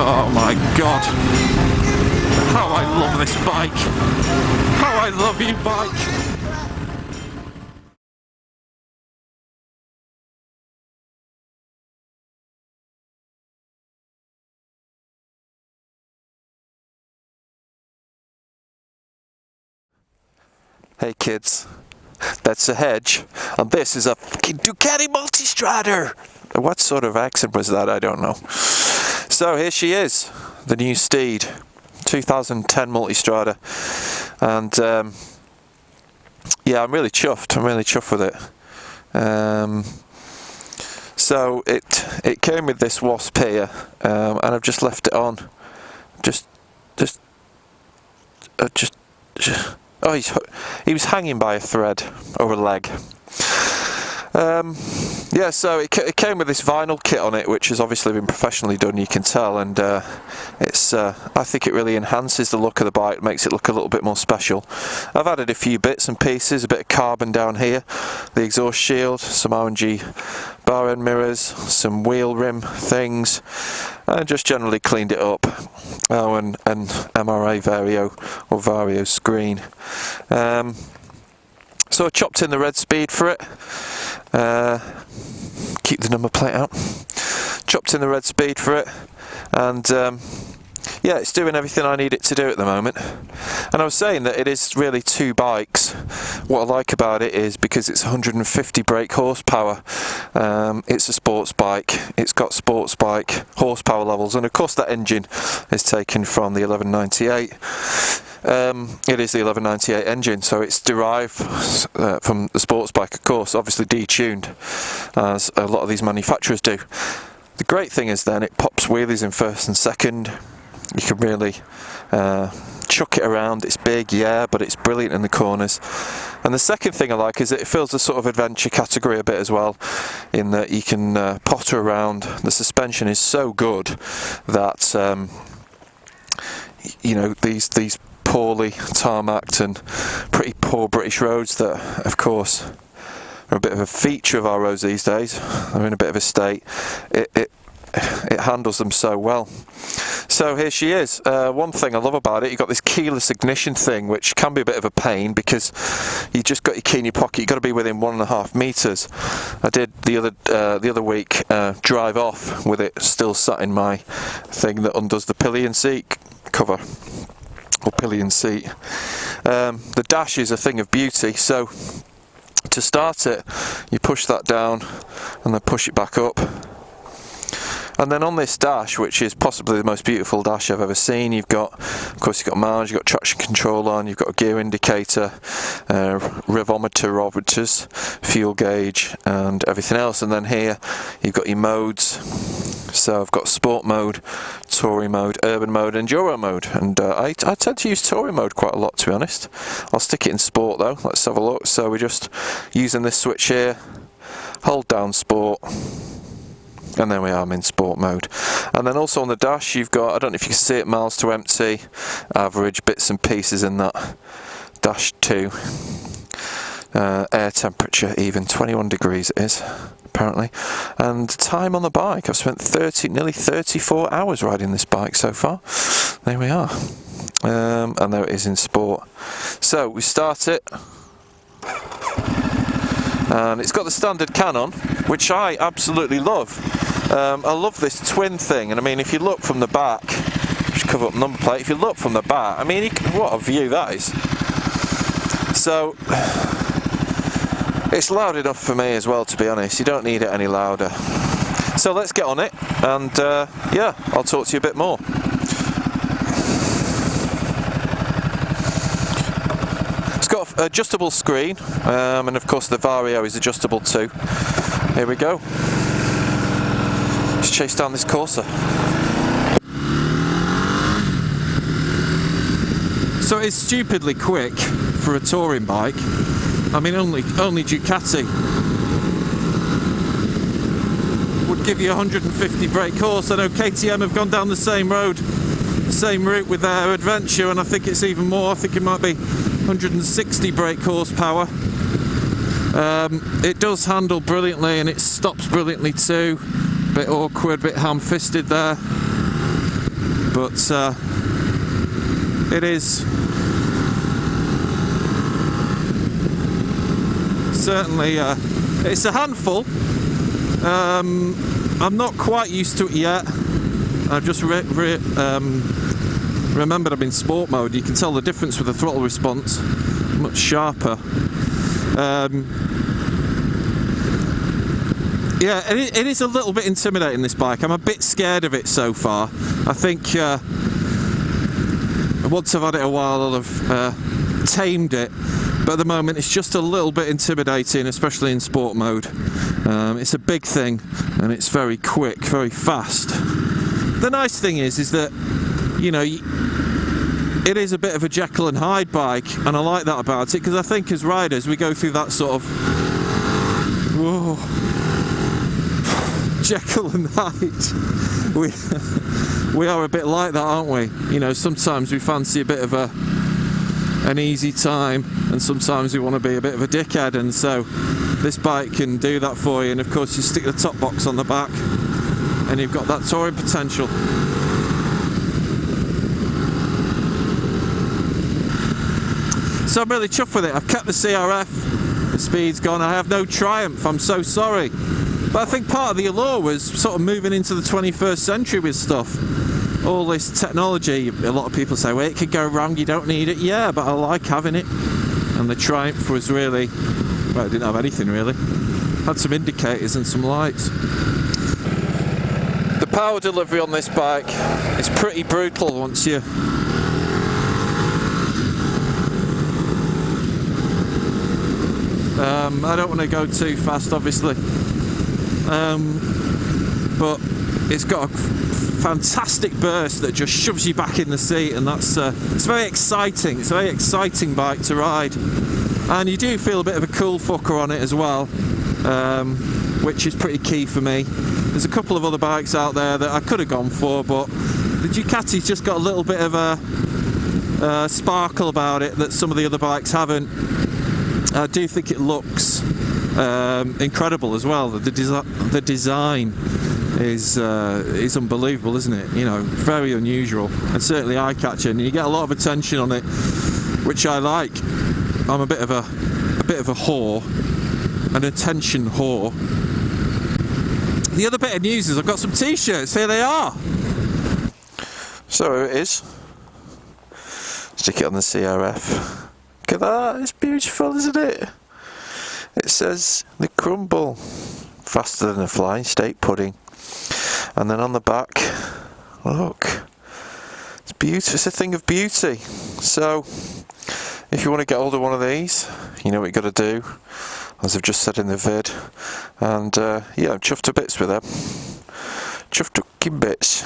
Oh my god. How I love this bike. How I love you, bike. Hey kids, that's a hedge, and this is a fucking Ducati Multistrada. What sort of accent was that? I don't know. So here she is, the new Steed, 2010 Multistrada, and yeah, I'm really chuffed. I'm really chuffed with it. So it came with this wasp here, and I've just left it on. Oh, he was hanging by a thread over a leg. Yeah, so it came with this vinyl kit on it, which has obviously been professionally done, you can tell, and it's I think it really enhances the look of the bike, makes it look a little bit more special. I've added a few bits and pieces, a bit of carbon down here, the exhaust shield, some R&G bar end mirrors, some wheel rim things, and just generally cleaned it up. Oh, and MRA Vario or Vario screen. So I chopped in the red speed for it. Keep the number plate out. Chopped in the red speed for it, and yeah, it's doing everything I need it to do at the moment. And I was saying that it is really two bikes. What I like about it is because it's 150 brake horsepower. It's a sports bike. It's got sports bike horsepower levels, and of course that engine is taken from the 1198. It is the 1198 engine, so it's derived from the sports bike, of course, obviously detuned, as a lot of these manufacturers do. The great thing is then it pops wheelies in first and second. You can really chuck it around. It's big, yeah, but it's brilliant in the corners. And the second thing I like is that it fills the sort of adventure category a bit as well, in that you can potter around. The suspension is so good that you know, these poorly tarmacked and pretty poor British roads that, of course, are a bit of a feature of our roads these days. They're in a bit of a state. It handles them so well. So here she is. One thing I love about it, you've got this keyless ignition thing, which can be a bit of a pain because you just got your key in your pocket. You've got to be within 1.5 meters. I did the other week drive off with it still sat in my thing that undoes the pillion seat cover, or pillion seat. The dash is a thing of beauty, so to start it you push that down and then push it back up, and then on this dash, which is possibly the most beautiful dash I've ever seen, you've got, of course, you've got mileage, you've got traction control on, you've got a gear indicator, revometers, fuel gauge and everything else, and then here you've got your modes. So I've got sport mode, touring mode, urban mode, enduro mode, and I tend to use touring mode quite a lot, to be honest. I'll stick it in sport though. Let's have a look. So we're just using this switch here, hold down sport, and then I'm in sport mode. And then also on the dash you've got, I don't know if you can see it, miles to empty, average, bits and pieces in that dash 2. Air temperature even, 21 degrees it is, apparently. And time on the bike, I've spent nearly 34 hours riding this bike so far. There we are. And there it is in sport. So we start it, and it's got the standard Canon, which I absolutely love. I love this twin thing, and I mean, if you look from the back, just cover up number plate, if you look from the back, I mean, what a view that is. So it's loud enough for me as well, to be honest. You don't need it any louder. So let's get on it, and yeah, I'll talk to you a bit more. It's got an adjustable screen, and of course the Vario is adjustable too. Here we go. Let's chase down this Corsa. So it's stupidly quick for a touring bike. I mean, only Ducati would give you 150 brake horse. I know KTM have gone down the same route with their Adventure, and I think it's even more. I think it might be 160 brake horsepower. It does handle brilliantly, and it stops brilliantly too. Bit awkward, bit ham-fisted there. but it is certainly it's a handful. I'm not quite used to it yet. I've just remembered I'm in sport mode. You can tell the difference with the throttle response, much sharper. Yeah, it is a little bit intimidating, this bike. I'm a bit scared of it so far. I think once I've had it a while I'll have tamed it, but at the moment it's just a little bit intimidating, especially in sport mode. It's a big thing and it's very quick, very fast. The nice thing is that, you know, it is a bit of a Jekyll and Hyde bike, and I like that about it, because I think as riders we go through that sort of whoa, Jekyll and Hyde. We are a bit like that, aren't we? You know, sometimes we fancy a bit of an easy time, and sometimes we want to be a bit of a dickhead, and so this bike can do that for you. And of course you stick the top box on the back and you've got that touring potential. So I'm really chuffed with it. I've kept the CRF, the speed's gone. I have no Triumph, I'm so sorry. But I think part of the allure was sort of moving into the 21st century with stuff. All this technology, a lot of people say, well, it could go wrong, you don't need it. Yeah, but I like having it. And the Triumph was really, well, it didn't have anything really. Had some indicators and some lights. The power delivery on this bike is pretty brutal once you I don't want to go too fast, obviously, but it's got a fantastic burst that just shoves you back in the seat, and that's it's very exciting. It's a very exciting bike to ride, and you do feel a bit of a cool fucker on it as well, which is pretty key for me. There's a couple of other bikes out there that I could have gone for, but the Ducati's just got a little bit of a sparkle about it that some of the other bikes haven't. I do think it looks incredible as well. The design is unbelievable, isn't it? You know, very unusual and certainly eye-catching. And you get a lot of attention on it, which I like. I'm a bit of a whore, an attention whore. The other bit of news is I've got some t-shirts. Here they are. So it is. Stick it on the CRF. Look at that, it's beautiful, isn't it? It says the Crumble, faster than a flying steak pudding. And then on the back, look, it's beautiful, it's a thing of beauty. So, if you want to get hold of one of these, you know what you got to do, as I've just said in the vid. And yeah, I'm chuffed to bits with them. Chuffed to bits.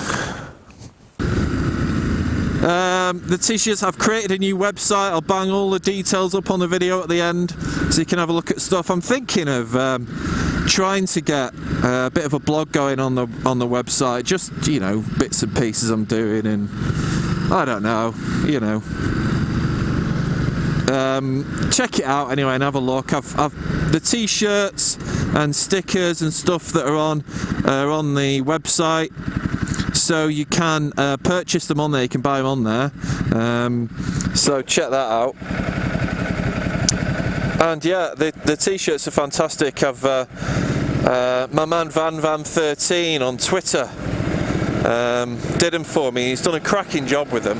The t-shirts, I've created a new website. I'll bang all the details up on the video at the end so you can have a look at stuff. I'm thinking of trying to get a bit of a blog going on the website, just, you know, bits and pieces I'm doing, and I don't know, you know, check it out anyway and have a look. I've the t-shirts and stickers and stuff that are on the website, so you can purchase them on there, you can buy them on there, so check that out. And yeah, the t-shirts are fantastic. I've my man Van13 on Twitter did them for me. He's done a cracking job with them.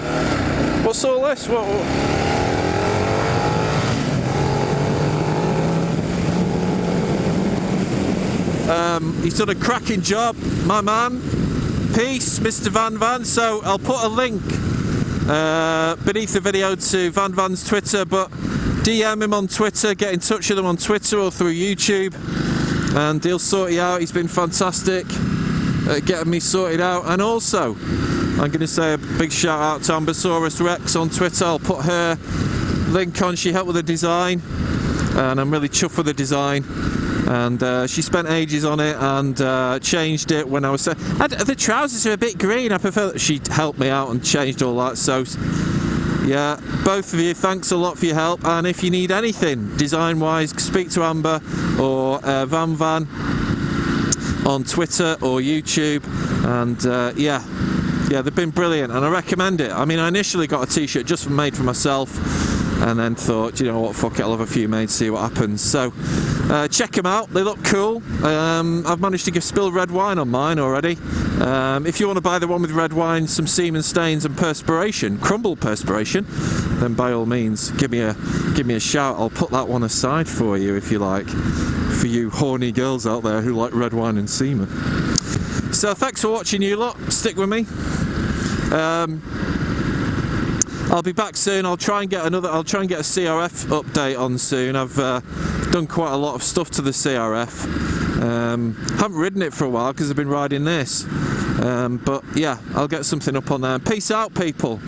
What's all this? What? He's done a cracking job, my man. Peace, Mr. Van. So I'll put a link beneath the video to Van's Twitter, but DM him on Twitter, get in touch with him on Twitter or through YouTube, and he'll sort you out. He's been fantastic at getting me sorted out. And also, I'm going to say a big shout out to Ambersaurus Rex on Twitter. I'll put her link on. She helped with the design, and I'm really chuffed with the design. And she spent ages on it and changed it when I was the trousers are a bit green. I prefer that she helped me out and changed all that. So yeah, both of you, thanks a lot for your help. And if you need anything design wise, speak to Amber or Van on Twitter or YouTube. And yeah, yeah, they've been brilliant, and I recommend it. I mean, I initially got a t-shirt just made for myself, and then thought, you know what, fuck it, I'll have a few made, see what happens. So check them out, they look cool. I've managed to spill red wine on mine already. If you want to buy the one with red wine, some semen stains and perspiration, crumble perspiration, then by all means give me a shout. I'll put that one aside for you if you like, for you horny girls out there who like red wine and semen. So thanks for watching, you lot. Stick with me. I'll be back soon. I'll try and get a CRF update on soon. I've done quite a lot of stuff to the CRF. Haven't ridden it for a while because I've been riding this. But yeah, I'll get something up on there. Peace out, people.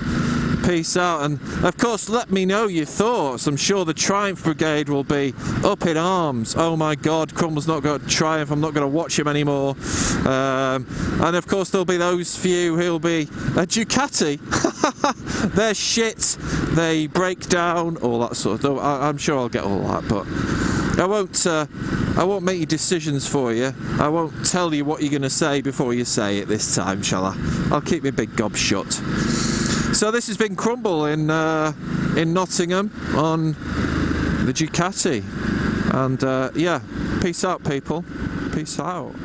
Peace out, and of course let me know your thoughts. I'm sure the Triumph Brigade will be up in arms. Oh my god, Crumble's not got Triumph, I'm not going to watch him anymore. And of course there'll be those few who'll be a Ducati. They're shit, they break down, all that sort of stuff. I'm sure I'll get all that, but I won't make your decisions for you. I won't tell you what you're going to say before you say it this time, shall I? I'll keep my big gob shut. So this has been Crumble in Nottingham on the Ducati, and yeah, peace out, people. Peace out.